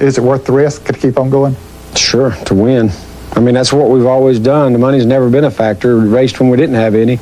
Is it worth the risk to keep on going? Sure, to win. I mean, that's what we've always done. The money's never been a factor. We raced when we didn't have any.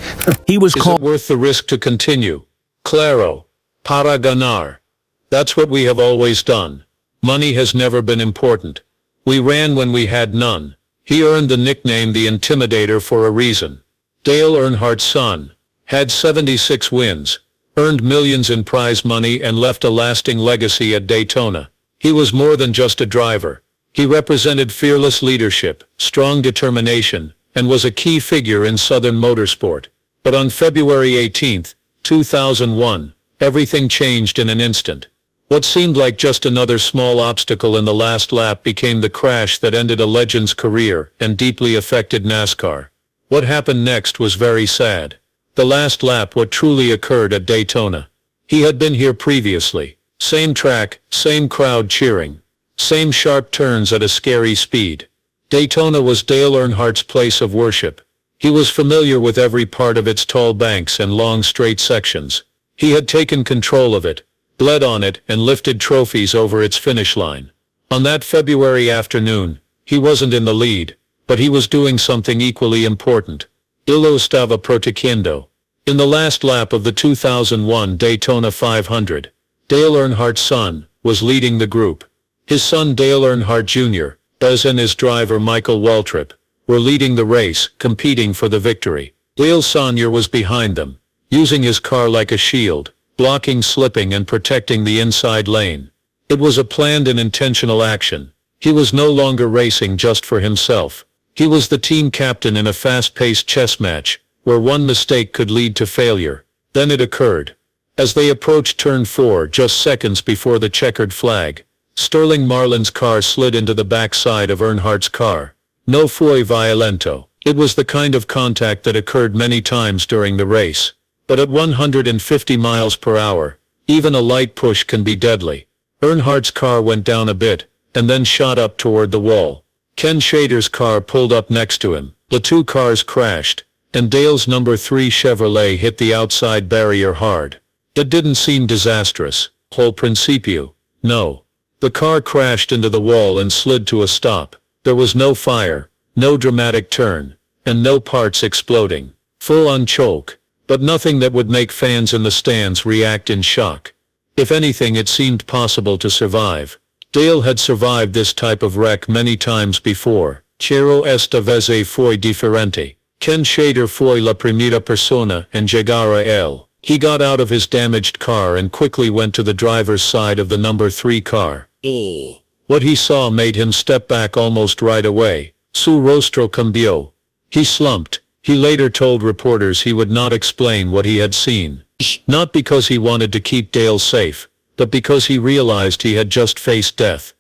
He was Is it worth the risk to continue? Claro. Para ganar. That's what we have always done. Money has never been important. We ran when we had none. He earned the nickname the Intimidator for a reason. Dale Earnhardt's son. Had 76 wins. Earned millions in prize money and left a lasting legacy at Daytona. He was more than just a driver. He represented fearless leadership, strong determination, and was a key figure in Southern motorsport. But on February 18, 2001, everything changed in an instant. What seemed like just another small obstacle in the last lap became the crash that ended a legend's career and deeply affected NASCAR. What happened next was very sad. The last lap, what truly occurred at Daytona. He had been here previously. Same track, same crowd cheering. Same sharp turns at a scary speed. Daytona was Dale Earnhardt's place of worship. He was familiar with every part of its tall banks and long straight sections. He had taken control of it, bled on it, and lifted trophies over its finish line. On that February afternoon, he wasn't in the lead, but he was doing something equally important. Illo stava proteggendo. In the last lap of the 2001 Daytona 500, Dale Earnhardt's son was leading the group. His son Dale Earnhardt Jr., as and his driver Michael Waltrip, were leading the race, competing for the victory. Dale Sr. was behind them, using his car like a shield, blocking slipping and protecting the inside lane. It was a planned and intentional action. He was no longer racing just for himself. He was the team captain in a fast-paced chess match, where one mistake could lead to failure. Then it occurred. As they approached turn 4 just seconds before the checkered flag, Sterling Marlin's car slid into the backside of Earnhardt's car. No fue violento. It was the kind of contact that occurred many times during the race. But at 150 miles per hour, even a light push can be deadly. Earnhardt's car went down a bit, and then shot up toward the wall. Ken Shader's car pulled up next to him. The two cars crashed, and Dale's number 3 Chevrolet hit the outside barrier hard. It didn't seem disastrous. Whole principio. No. The car crashed into the wall and slid to a stop. There was no fire, no dramatic turn, and no parts exploding. Full-on choke, but nothing that would make fans in the stands react in shock. If anything, it seemed possible to survive. Dale had survived this type of wreck many times before. Pero esta vez fue diferente. Ken Shader fue la primera persona en llegar a él. He got out of his damaged car and quickly went to the driver's side of the number 3 car. What he saw made him step back almost right away. Su rostro cambió. He slumped. He later told reporters he would not explain what he had seen. Not because he wanted to keep Dale safe, but because he realized he had just faced death.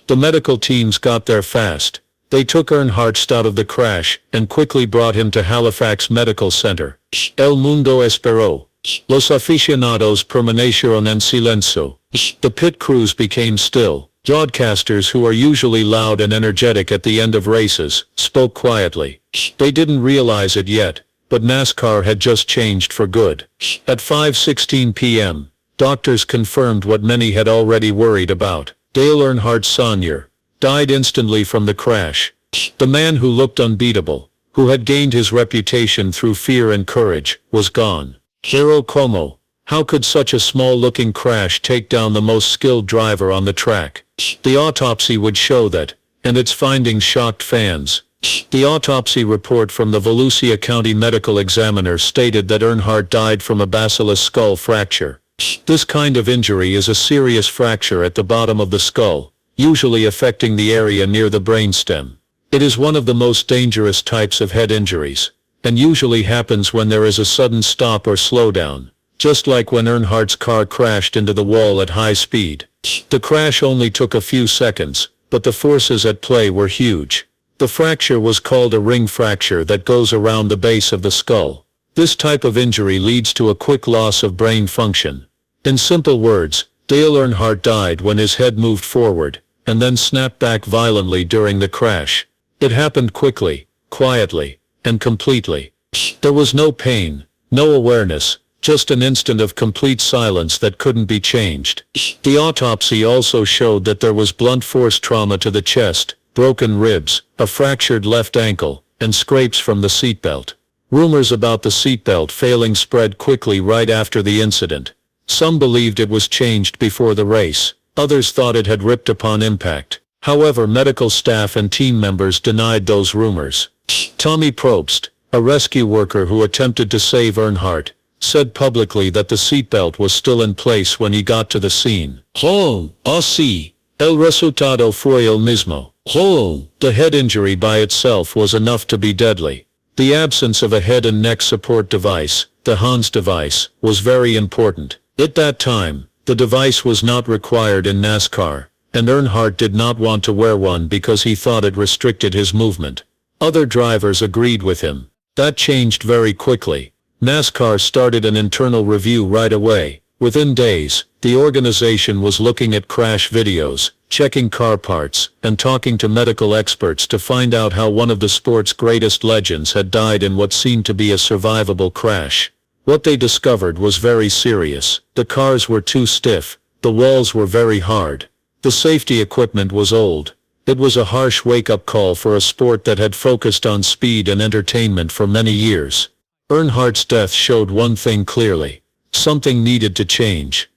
The medical teams got there fast. They took Earnhardt out of the crash and quickly brought him to Halifax Medical Center. El mundo esperó. Los aficionados permanecieron en silencio. The pit crews became still. Broadcasters, who are usually loud and energetic at the end of races, spoke quietly. They didn't realize it yet, but NASCAR had just changed for good. At 5:16 p.m., doctors confirmed what many had already worried about. Dale Earnhardt Sr. died instantly from the crash. The man who looked unbeatable, who had gained his reputation through fear and courage, was gone. Pero como? How could such a small-looking crash take down the most skilled driver on the track? The autopsy would show that, and its findings shocked fans. The autopsy report from the Volusia County Medical Examiner stated that Earnhardt died from a basilis skull fracture. This kind of injury is a serious fracture at the bottom of the skull, usually affecting the area near the brainstem. It is one of the most dangerous types of head injuries, and usually happens when there is a sudden stop or slowdown, just like when Earnhardt's car crashed into the wall at high speed. The crash only took a few seconds, but the forces at play were huge. The fracture was called a ring fracture that goes around the base of the skull. This type of injury leads to a quick loss of brain function. In simple words, Dale Earnhardt died when his head moved forward, and then snapped back violently during the crash. It happened quickly, quietly, and completely. There was no pain, no awareness, just an instant of complete silence that couldn't be changed. The autopsy also showed that there was blunt force trauma to the chest, broken ribs, a fractured left ankle, and scrapes from the seatbelt. Rumors about the seatbelt failing spread quickly right after the incident. Some believed it was changed before the race, others thought it had ripped upon impact. However, medical staff and team members denied those rumors. Tommy Probst, a rescue worker who attempted to save Earnhardt, said publicly that the seatbelt was still in place when he got to the scene. Así, el resultado fue el mismo. The head injury by itself was enough to be deadly. The absence of a head and neck support device, the Hans device, was very important. At that time, the device was not required in NASCAR, and Earnhardt did not want to wear one because he thought it restricted his movement. Other drivers agreed with him. That changed very quickly. NASCAR started an internal review right away. Within days, the organization was looking at crash videos, checking car parts, and talking to medical experts to find out how one of the sport's greatest legends had died in what seemed to be a survivable crash. What they discovered was very serious. The cars were too stiff, the walls were very hard. The safety equipment was old. It was a harsh wake-up call for a sport that had focused on speed and entertainment for many years. Earnhardt's death showed one thing clearly. Something needed to change.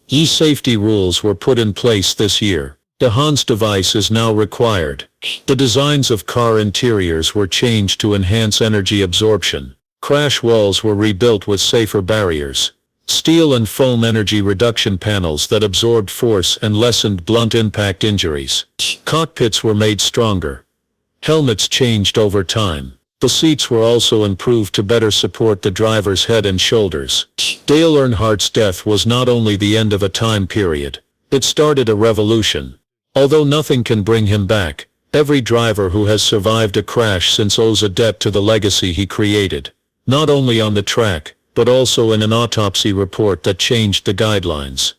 E-safety rules were put in place this year. The Hans device is now required. The designs of car interiors were changed to enhance energy absorption. Crash walls were rebuilt with safer barriers. Steel and foam energy reduction panels that absorbed force and lessened blunt impact injuries. Cockpits were made stronger. Helmets changed over time. The seats were also improved to better support the driver's head and shoulders. Dale Earnhardt's death was not only the end of a time period. It started a revolution. Although nothing can bring him back, every driver who has survived a crash since owes a debt to the legacy he created. Not only on the track, but also in an autopsy report that changed the guidelines.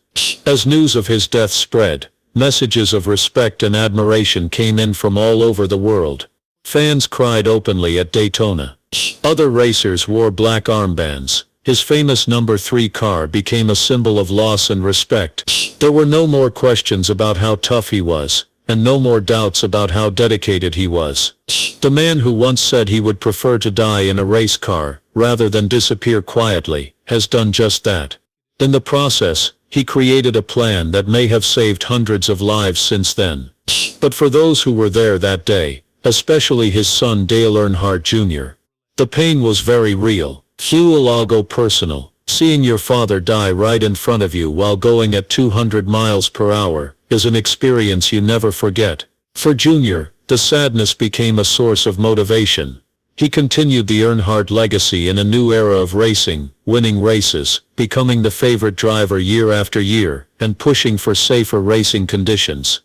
As news of his death spread, messages of respect and admiration came in from all over the world. Fans cried openly at Daytona. Other racers wore black armbands. His famous number 3 car became a symbol of loss and respect. There were no more questions about how tough he was, and no more doubts about how dedicated he was. The man who once said he would prefer to die in a race car, rather than disappear quietly, has done just that. In the process, he created a plan that may have saved hundreds of lives since then. But for those who were there that day, especially his son Dale Earnhardt Jr., the pain was very real. Algo personal. Seeing your father die right in front of you while going at 200 miles per hour is an experience you never forget. For Jr., the sadness became a source of motivation. He continued the Earnhardt legacy in a new era of racing, winning races, becoming the favorite driver year after year, and pushing for safer racing conditions.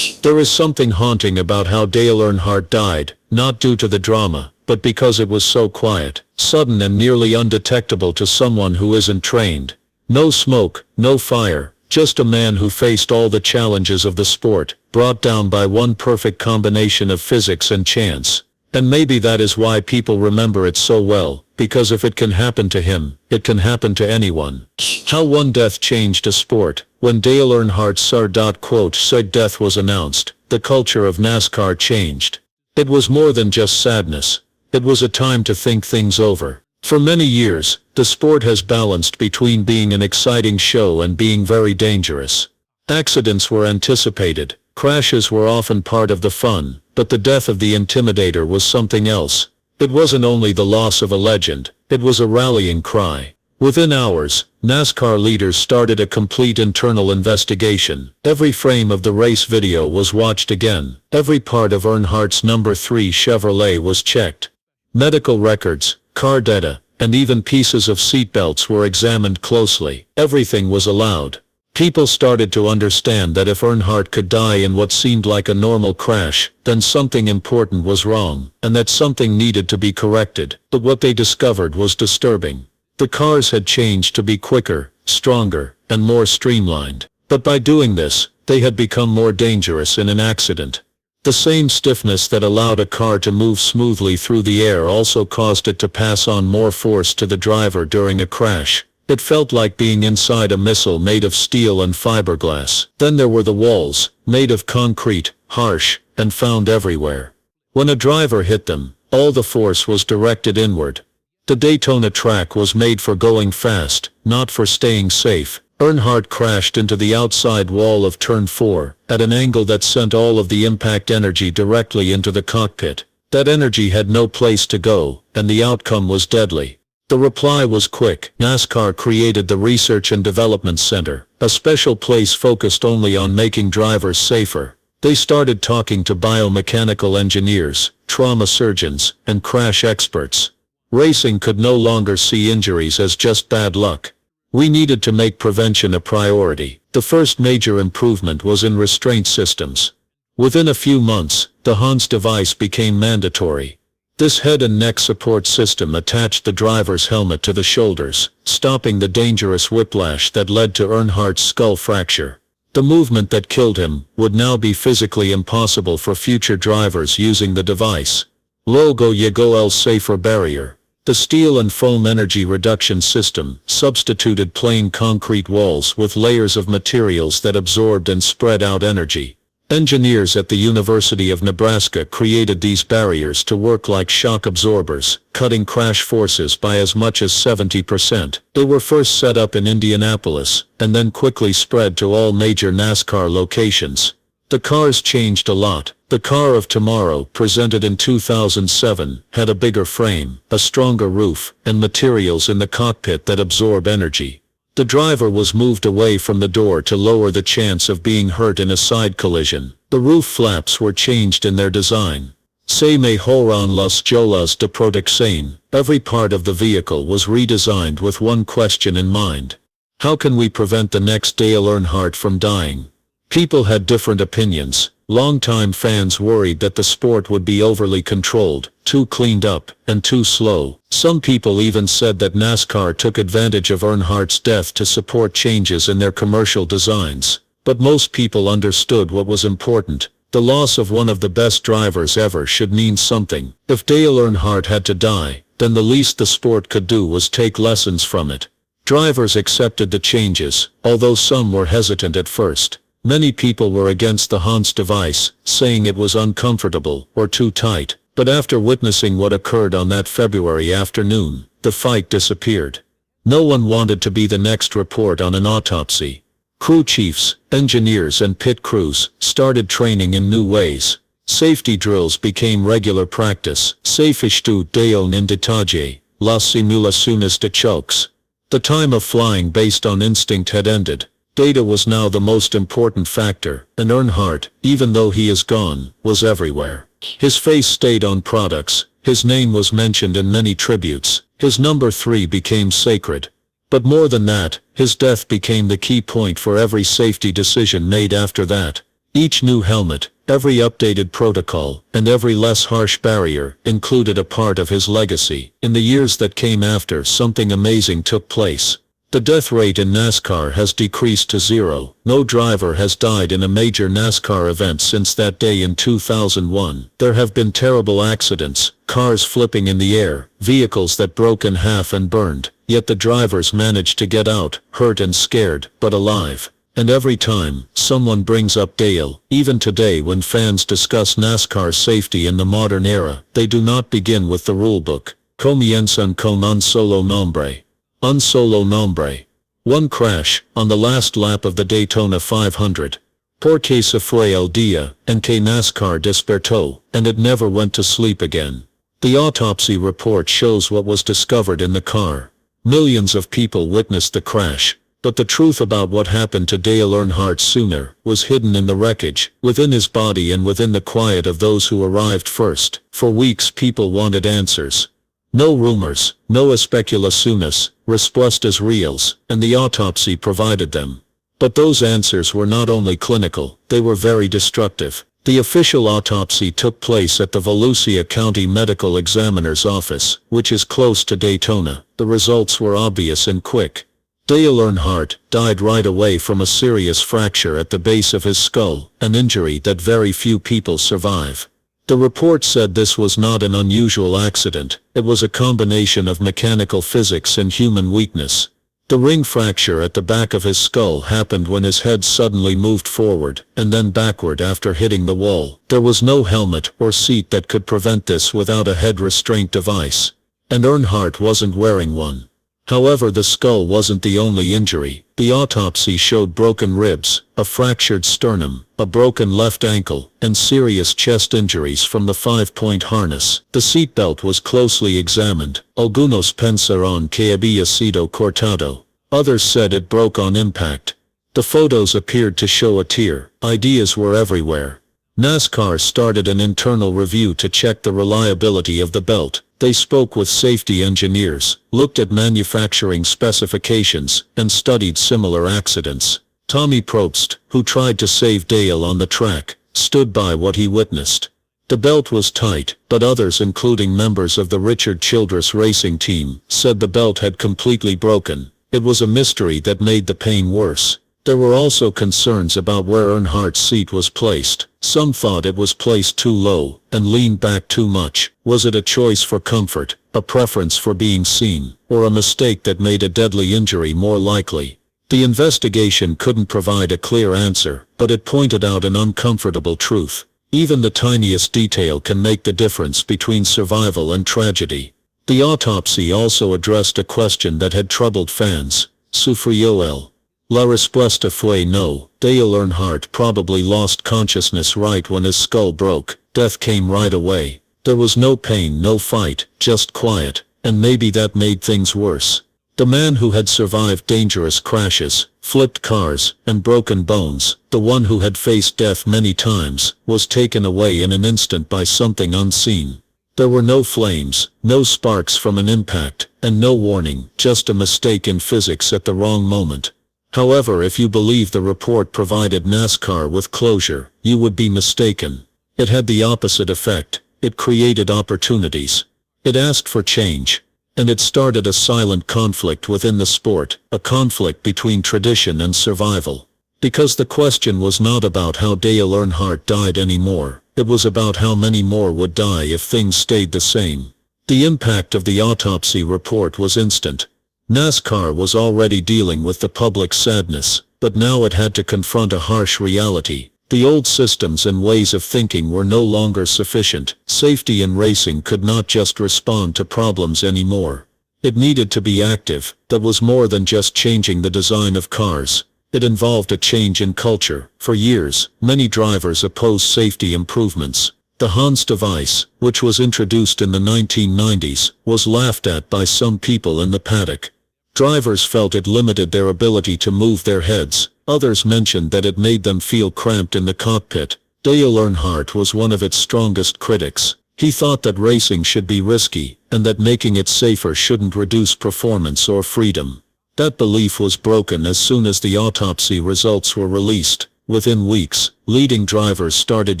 There is something haunting about how Dale Earnhardt died, not due to the drama, but because it was so quiet, sudden and nearly undetectable to someone who isn't trained. No smoke, no fire, just a man who faced all the challenges of the sport, brought down by one perfect combination of physics and chance. And maybe that is why people remember it so well, because if it can happen to him, it can happen to anyone. How one death changed a sport. When Dale Earnhardt's said death was announced, the culture of NASCAR changed. It was more than just sadness. It was a time to think things over. For many years, the sport has balanced between being an exciting show and being very dangerous. Accidents were anticipated, crashes were often part of the fun, but the death of the Intimidator was something else. It wasn't only the loss of a legend, it was a rallying cry. Within hours, NASCAR leaders started a complete internal investigation. Every frame of the race video was watched again. Every part of Earnhardt's number 3 Chevrolet was checked. Medical records, car data, and even pieces of seatbelts were examined closely. Everything was allowed. People started to understand that if Earnhardt could die in what seemed like a normal crash, then something important was wrong, and that something needed to be corrected. But what they discovered was disturbing. The cars had changed to be quicker, stronger, and more streamlined. But by doing this, they had become more dangerous in an accident. The same stiffness that allowed a car to move smoothly through the air also caused it to pass on more force to the driver during a crash. It felt like being inside a missile made of steel and fiberglass. Then there were the walls, made of concrete, harsh, and found everywhere. When a driver hit them, all the force was directed inward. The Daytona track was made for going fast, not for staying safe. Earnhardt crashed into the outside wall of Turn 4, at an angle that sent all of the impact energy directly into the cockpit. That energy had no place to go, and the outcome was deadly. The reply was quick. NASCAR created the Research and Development Center, a special place focused only on making drivers safer. They started talking to biomechanical engineers, trauma surgeons, and crash experts. Racing could no longer see injuries as just bad luck. We needed to make prevention a priority. The first major improvement was in restraint systems. Within a few months, the Hans device became mandatory. This head and neck support system attached the driver's helmet to the shoulders, stopping the dangerous whiplash that led to Earnhardt's skull fracture. The movement that killed him would now be physically impossible for future drivers using the device. Logo llegó el safer barrier. The steel and foam energy reduction system substituted plain concrete walls with layers of materials that absorbed and spread out energy. Engineers at the University of Nebraska created these barriers to work like shock absorbers, cutting crash forces by as much as 70%. They were first set up in Indianapolis, and then quickly spread to all major NASCAR locations. The cars changed a lot. The car of tomorrow, presented in 2007, had a bigger frame, a stronger roof, and materials in the cockpit that absorb energy. The driver was moved away from the door to lower the chance of being hurt in a side collision. The roof flaps were changed in their design. Se mejoran las jolas de protección. Every part of the vehicle was redesigned with one question in mind. How can we prevent the next Dale Earnhardt from dying? People had different opinions. Longtime fans worried that the sport would be overly controlled, too cleaned up, and too slow. Some people even said that NASCAR took advantage of Earnhardt's death to support changes in their commercial designs. But most people understood what was important. The loss of one of the best drivers ever should mean something. If Dale Earnhardt had to die, then the least the sport could do was take lessons from it. Drivers accepted the changes, although some were hesitant at first. Many people were against the Hans device, saying it was uncomfortable or too tight. But after witnessing what occurred on that February afternoon, the fight disappeared. No one wanted to be the next report on an autopsy. Crew chiefs, engineers and pit crews started training in new ways. Safety drills became regular practice. Se estudiaron en detalle las simulaciones de choques. The time of flying based on instinct had ended. Data was now the most important factor, and Earnhardt, even though he is gone, was everywhere. His face stayed on products, his name was mentioned in many tributes, his number 3 became sacred. But more than that, his death became the key point for every safety decision made after that. Each new helmet, every updated protocol, and every less harsh barrier included a part of his legacy. In the years that came after, something amazing took place. The death rate in NASCAR has decreased to 0. No driver has died in a major NASCAR event since that day in 2001. There have been terrible accidents, cars flipping in the air, vehicles that broke in half and burned, yet the drivers managed to get out, hurt and scared, but alive. And every time someone brings up Dale, even today when fans discuss NASCAR safety in the modern era, they do not begin with the rulebook. Comienzan con un solo nombre. Un solo nombre. One crash, on the last lap of the Daytona 500. Porque se fue el día en que NASCAR despertó, and it never went to sleep again. The autopsy report shows what was discovered in the car. Millions of people witnessed the crash, but the truth about what happened to Dale Earnhardt sooner was hidden in the wreckage, within his body and within the quiet of those who arrived first. For weeks people wanted answers. No rumors, no especulaciones, respuestas reales, and the autopsy provided them. But those answers were not only clinical, they were very destructive. The official autopsy took place at the Volusia County Medical Examiner's office, which is close to Daytona. The results were obvious and quick. Dale Earnhardt died right away from a serious fracture at the base of his skull, an injury that very few people survive. The report said this was not an unusual accident, it was a combination of mechanical physics and human weakness. The ring fracture at the back of his skull happened when his head suddenly moved forward, and then backward after hitting the wall. There was no helmet or seat that could prevent this without a head restraint device. And Earnhardt wasn't wearing one. However, the skull wasn't the only injury. The autopsy showed broken ribs, a fractured sternum, a broken left ankle, and serious chest injuries from the 5-point harness. The seatbelt was closely examined. Algunos pensaron que había sido cortado. Others said it broke on impact. The photos appeared to show a tear. Ideas were everywhere. NASCAR started an internal review to check the reliability of the belt. They spoke with safety engineers, looked at manufacturing specifications, and studied similar accidents. Tommy Probst, who tried to save Dale on the track, stood by what he witnessed. The belt was tight, but others, including members of the Richard Childress racing team, said the belt had completely broken. It was a mystery that made the pain worse. There were also concerns about where Earnhardt's seat was placed. Some thought it was placed too low and leaned back too much. Was it a choice for comfort, a preference for being seen, or a mistake that made a deadly injury more likely? The investigation couldn't provide a clear answer, but it pointed out an uncomfortable truth. Even the tiniest detail can make the difference between survival and tragedy. The autopsy also addressed a question that had troubled fans. Sufrió él? La respuesta fue no. Dale Earnhardt probably lost consciousness right when his skull broke. Death came right away. There was no pain, no fight, just quiet, and maybe that made things worse. The man who had survived dangerous crashes, flipped cars, and broken bones, the one who had faced death many times, was taken away in an instant by something unseen. There were no flames, no sparks from an impact, and no warning, just a mistake in physics at the wrong moment. However, if you believe the report provided NASCAR with closure, you would be mistaken. It had the opposite effect. It created opportunities. It asked for change. And it started a silent conflict within the sport, a conflict between tradition and survival. Because the question was not about how Dale Earnhardt died anymore, it was about how many more would die if things stayed the same. The impact of the autopsy report was instant. NASCAR was already dealing with the public sadness, but now it had to confront a harsh reality. The old systems and ways of thinking were no longer sufficient. Safety in racing could not just respond to problems anymore. It needed to be active. That was more than just changing the design of cars. It involved a change in culture. For years, many drivers opposed safety improvements. The Hans device, which was introduced in the 1990s, was laughed at by some people in the paddock. Drivers felt it limited their ability to move their heads. Others mentioned that it made them feel cramped in the cockpit. Dale Earnhardt was one of its strongest critics. He thought that racing should be risky, and that making it safer shouldn't reduce performance or freedom. That belief was broken as soon as the autopsy results were released. Within weeks, leading drivers started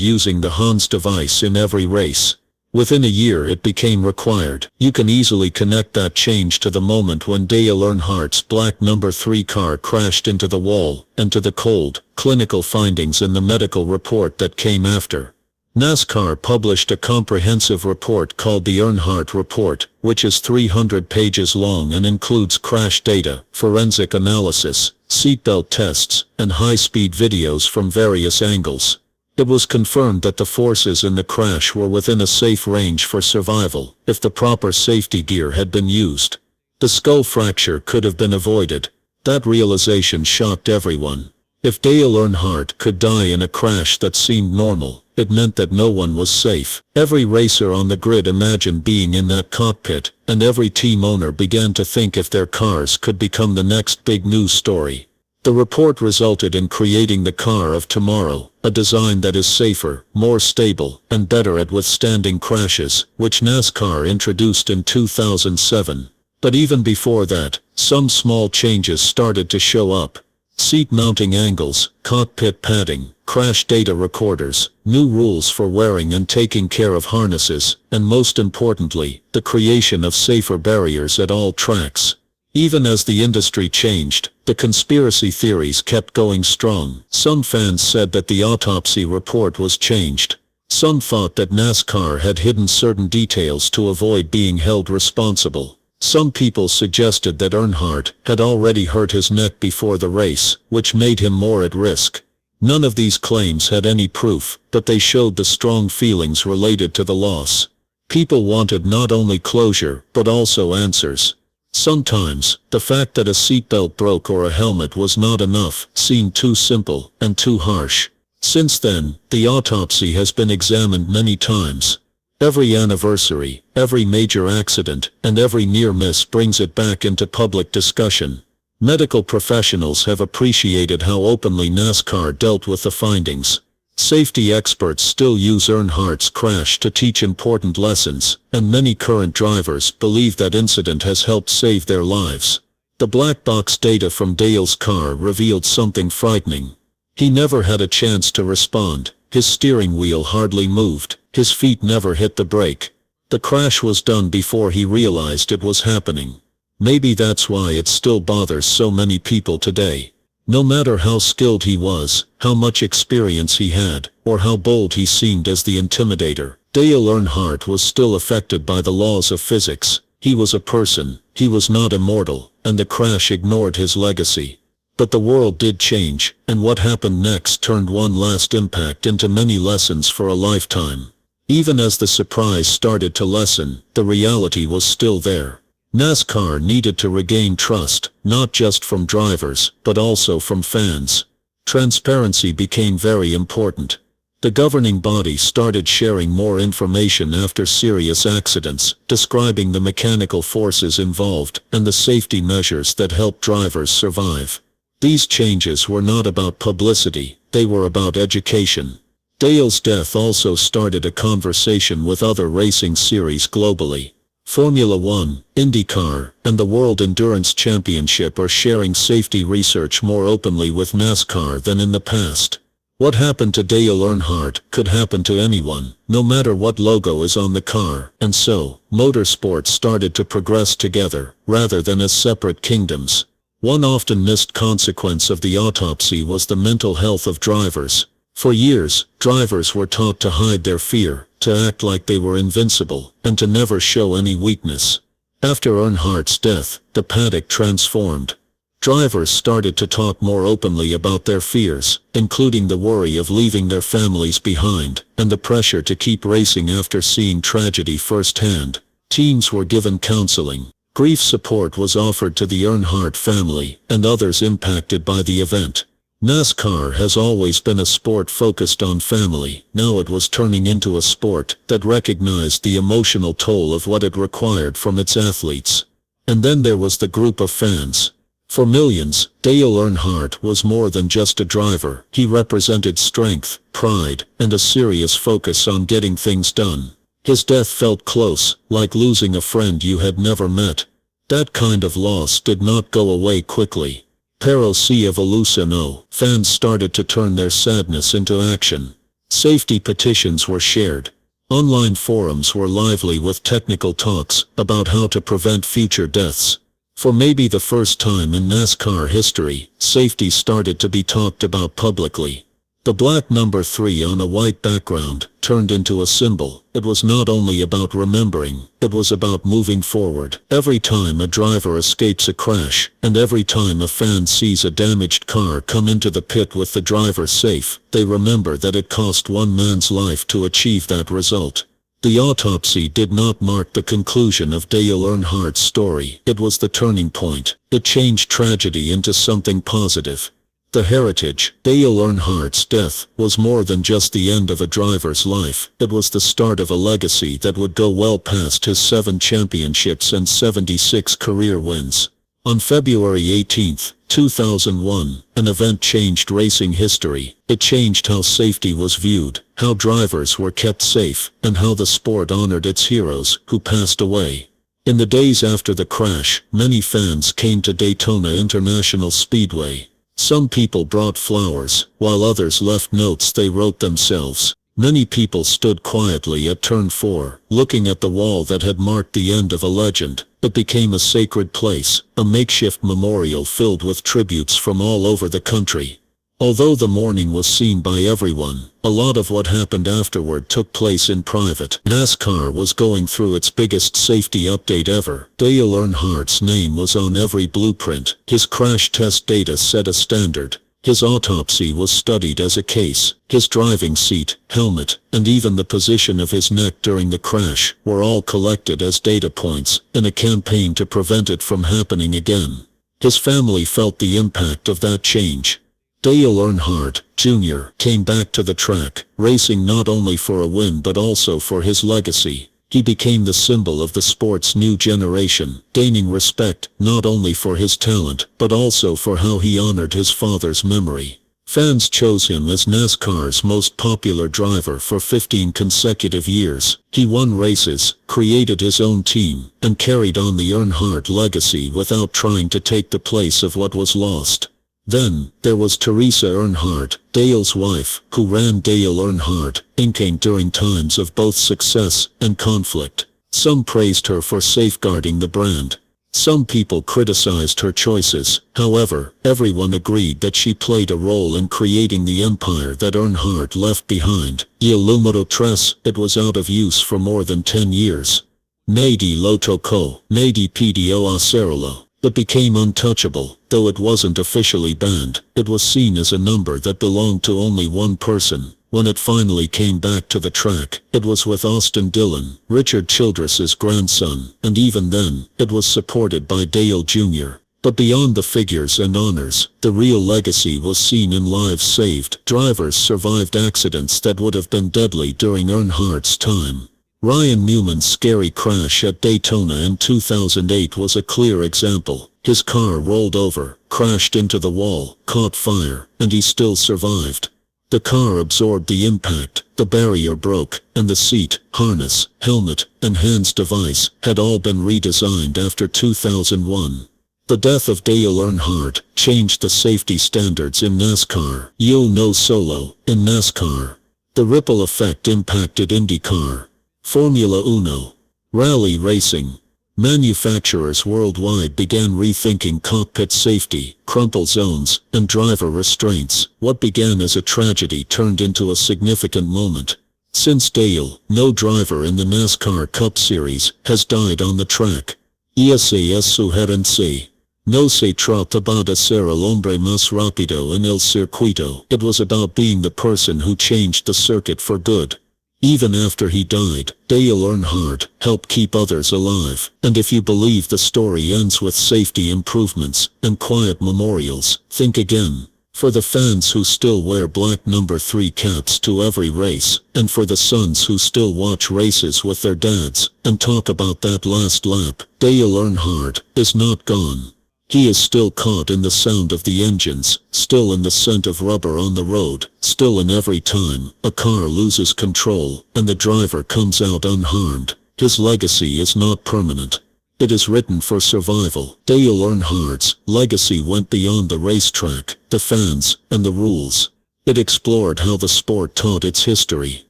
using the Hans device in every race. Within a year it became required. You can easily connect that change to the moment when Dale Earnhardt's black number 3 car crashed into the wall, and to the cold, clinical findings in the medical report that came after. NASCAR published a comprehensive report called the Earnhardt Report, which is 300 pages long and includes crash data, forensic analysis, seatbelt tests, and high-speed videos from various angles. It was confirmed that the forces in the crash were within a safe range for survival, if the proper safety gear had been used. The skull fracture could have been avoided. That realization shocked everyone. If Dale Earnhardt could die in a crash that seemed normal, it meant that no one was safe. Every racer on the grid imagined being in that cockpit, and every team owner began to think if their cars could become the next big news story. The report resulted in creating the car of tomorrow, a design that is safer, more stable, and better at withstanding crashes, which NASCAR introduced in 2007. But even before that, some small changes started to show up. Seat mounting angles, cockpit padding, crash data recorders, new rules for wearing and taking care of harnesses, and most importantly, the creation of safer barriers at all tracks. Even as the industry changed, the conspiracy theories kept going strong. Some fans said that the autopsy report was changed. Some thought that NASCAR had hidden certain details to avoid being held responsible. Some people suggested that Earnhardt had already hurt his neck before the race, which made him more at risk. None of these claims had any proof, but they showed the strong feelings related to the loss. People wanted not only closure, but also answers. Sometimes, the fact that a seatbelt broke or a helmet was not enough seemed too simple and too harsh. Since then, the autopsy has been examined many times. Every anniversary, every major accident, and every near miss brings it back into public discussion. Medical professionals have appreciated how openly NASCAR dealt with the findings. Safety experts still use Earnhardt's crash to teach important lessons, and many current drivers believe that incident has helped save their lives. The black box data from Dale's car revealed something frightening. He never had a chance to respond. His steering wheel hardly moved. His feet never hit the brake. The crash was done before he realized it was happening. Maybe that's why it still bothers so many people today. No matter how skilled he was, how much experience he had, or how bold he seemed as the intimidator, Dale Earnhardt was still affected by the laws of physics. He was a person, he was not immortal, and the crash ignored his legacy. But the world did change, and what happened next turned one last impact into many lessons for a lifetime. Even as the surprise started to lessen, the reality was still there. NASCAR needed to regain trust, not just from drivers, but also from fans. Transparency became very important. The governing body started sharing more information after serious accidents, describing the mechanical forces involved and the safety measures that helped drivers survive. These changes were not about publicity, they were about education. Dale's death also started a conversation with other racing series globally. Formula One, IndyCar, and the World Endurance Championship are sharing safety research more openly with NASCAR than in the past. What happened to Dale Earnhardt could happen to anyone, no matter what logo is on the car, and so, motorsports started to progress together, rather than as separate kingdoms. One often missed consequence of the autopsy was the mental health of drivers. For years, drivers were taught to hide their fear, to act like they were invincible, and to never show any weakness. After Earnhardt's death, the paddock transformed. Drivers started to talk more openly about their fears, including the worry of leaving their families behind, and the pressure to keep racing after seeing tragedy firsthand. Teams were given counseling. Grief support was offered to the Earnhardt family, and others impacted by the event. NASCAR has always been a sport focused on family. Now it was turning into a sport that recognized the emotional toll of what it required from its athletes. And then there was the group of fans. For millions, Dale Earnhardt was more than just a driver. He represented strength, pride, and a serious focus on getting things done. His death felt close, like losing a friend you had never met. That kind of loss did not go away quickly. Pero si evolucionó. Fans started to turn their sadness into action. Safety petitions were shared. Online forums were lively with technical talks about how to prevent future deaths. For maybe the first time in NASCAR history, safety started to be talked about publicly. The black number 3 on a white background turned into a symbol. It was not only about remembering, it was about moving forward. Every time a driver escapes a crash, and every time a fan sees a damaged car come into the pit with the driver safe, they remember that it cost one man's life to achieve that result. The autopsy did not mark the conclusion of Dale Earnhardt's story. It was the turning point. It changed tragedy into something positive. The heritage, Dale Earnhardt's death, was more than just the end of a driver's life. It was the start of a legacy that would go well past his 7 championships and 76 career wins. On February 18, 2001, an event changed racing history. It changed how safety was viewed, how drivers were kept safe, and how the sport honored its heroes, who passed away. In the days after the crash, many fans came to Daytona International Speedway. Some people brought flowers, while others left notes they wrote themselves. Many people stood quietly at turn 4, looking at the wall that had marked the end of a legend. It became a sacred place, a makeshift memorial filled with tributes from all over the country. Although the mourning was seen by everyone, a lot of what happened afterward took place in private. NASCAR was going through its biggest safety update ever. Dale Earnhardt's name was on every blueprint. His crash test data set a standard. His autopsy was studied as a case. His driving seat, helmet, and even the position of his neck during the crash were all collected as data points in a campaign to prevent it from happening again. His family felt the impact of that change. Dale Earnhardt, Jr. came back to the track, racing not only for a win but also for his legacy. He became the symbol of the sport's new generation, gaining respect not only for his talent but also for how he honored his father's memory. Fans chose him as NASCAR's most popular driver for 15 consecutive years. He won races, created his own team, and carried on the Earnhardt legacy without trying to take the place of what was lost. Then, there was Teresa Earnhardt, Dale's wife, who ran Dale Earnhardt, Inc. during times of both success and conflict. Some praised her for safeguarding the brand. Some people criticized her choices. However, everyone agreed that she played a role in creating the empire that Earnhardt left behind. Y el número 3, it was out of use for more than 10 years. Nadie lo tocó, nadie pidió hacerlo. It became untouchable. Though it wasn't officially banned, it was seen as a number that belonged to only one person. When it finally came back to the track, it was with Austin Dillon, Richard Childress's grandson, and even then, it was supported by Dale Jr. But beyond the figures and honors, the real legacy was seen in lives saved. Drivers survived accidents that would have been deadly during Earnhardt's time. Ryan Newman's scary crash at Daytona in 2008 was a clear example. His car rolled over, crashed into the wall, caught fire, and he still survived. The car absorbed the impact, the barrier broke, and the seat, harness, helmet, and hands device had all been redesigned after 2001. The death of Dale Earnhardt changed the safety standards in NASCAR. Yo no solo, in NASCAR. The ripple effect impacted IndyCar, Formula Uno, rally racing. Manufacturers worldwide began rethinking cockpit safety, crumple zones, and driver restraints. What began as a tragedy turned into a significant moment. Since Dale, no driver in the NASCAR Cup Series has died on the track. Esa es su herencia. No se trataba de ser el hombre más rápido en el circuito. It was about being the person who changed the circuit for good. Even after he died, Dale Earnhardt helped keep others alive. And if you believe the story ends with safety improvements and quiet memorials, think again. For the fans who still wear black number 3 caps to every race, and for the sons who still watch races with their dads and talk about that last lap, Dale Earnhardt is not gone. He is still caught in the sound of the engines, still in the scent of rubber on the road, still in every time a car loses control and the driver comes out unharmed. His legacy is not permanent. It is written for survival. Dale Earnhardt's legacy went beyond the racetrack, the fans, and the rules. It explored how the sport taught its history.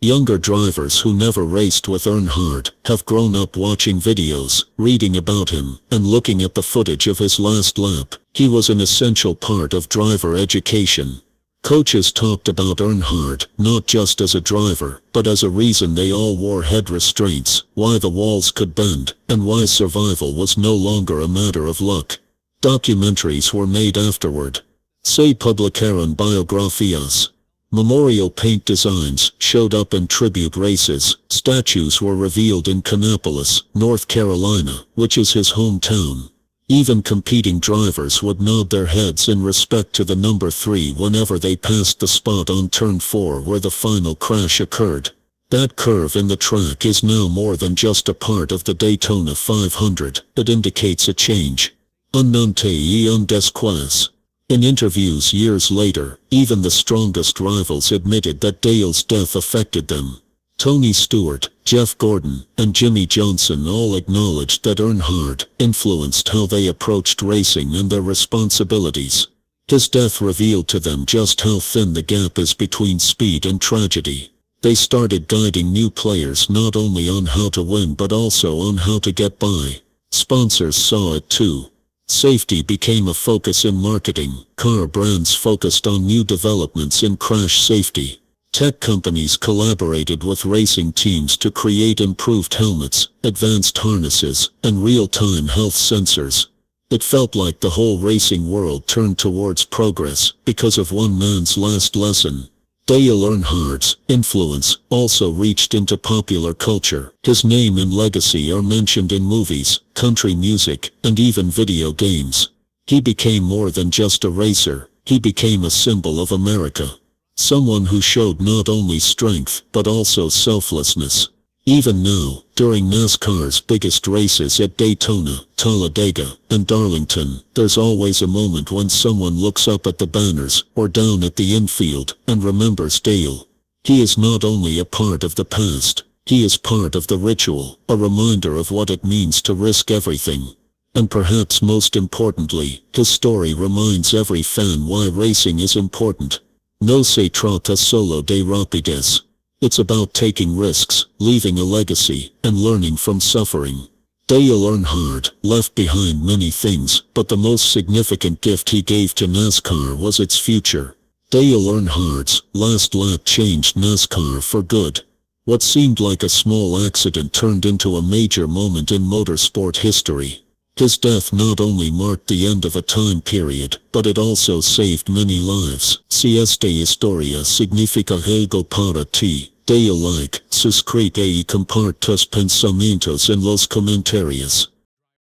Younger drivers who never raced with Earnhardt have grown up watching videos, reading about him, and looking at the footage of his last lap. He was an essential part of driver education. Coaches talked about Earnhardt not just as a driver, but as a reason they all wore head restraints, why the walls could bend, and why survival was no longer a matter of luck. Documentaries were made afterward. Se publicaron biographies. Memorial paint designs showed up in tribute races. Statues were revealed in Kannapolis, North Carolina, which is his hometown. Even competing drivers would nod their heads in respect to the number 3 whenever they passed the spot on turn 4 where the final crash occurred. That curve in the track is now more than just a part of the Daytona 500. It indicates a change. Un antes y un después. In interviews years later, even the strongest rivals admitted that Dale's death affected them. Tony Stewart, Jeff Gordon, and Jimmy Johnson all acknowledged that Earnhardt influenced how they approached racing and their responsibilities. His death revealed to them just how thin the gap is between speed and tragedy. They started guiding new players not only on how to win but also on how to get by. Sponsors saw it too. Safety became a focus in marketing. Car brands focused on new developments in crash safety. Tech companies collaborated with racing teams to create improved helmets, advanced harnesses, and real-time health sensors. It felt like the whole racing world turned towards progress because of one man's last lesson. Dale Earnhardt's influence also reached into popular culture. His name and legacy are mentioned in movies, country music, and even video games. He became more than just a racer. He became a symbol of America. Someone who showed not only strength but also selflessness. Even now, during NASCAR's biggest races at Daytona, Talladega, and Darlington, there's always a moment when someone looks up at the banners or down at the infield and remembers Dale. He is not only a part of the past, he is part of the ritual, a reminder of what it means to risk everything. And perhaps most importantly, his story reminds every fan why racing is important. No se trata solo de rapidez. It's about taking risks, leaving a legacy, and learning from suffering. Dale Earnhardt left behind many things, but the most significant gift he gave to NASCAR was its future. Dale Earnhardt's last lap changed NASCAR for good. What seemed like a small accident turned into a major moment in motorsport history. His death not only marked the end of a time period, but it also saved many lives. Si esta historia significa algo para ti, dale like, suscríbete y comparte tus pensamientos en los comentarios.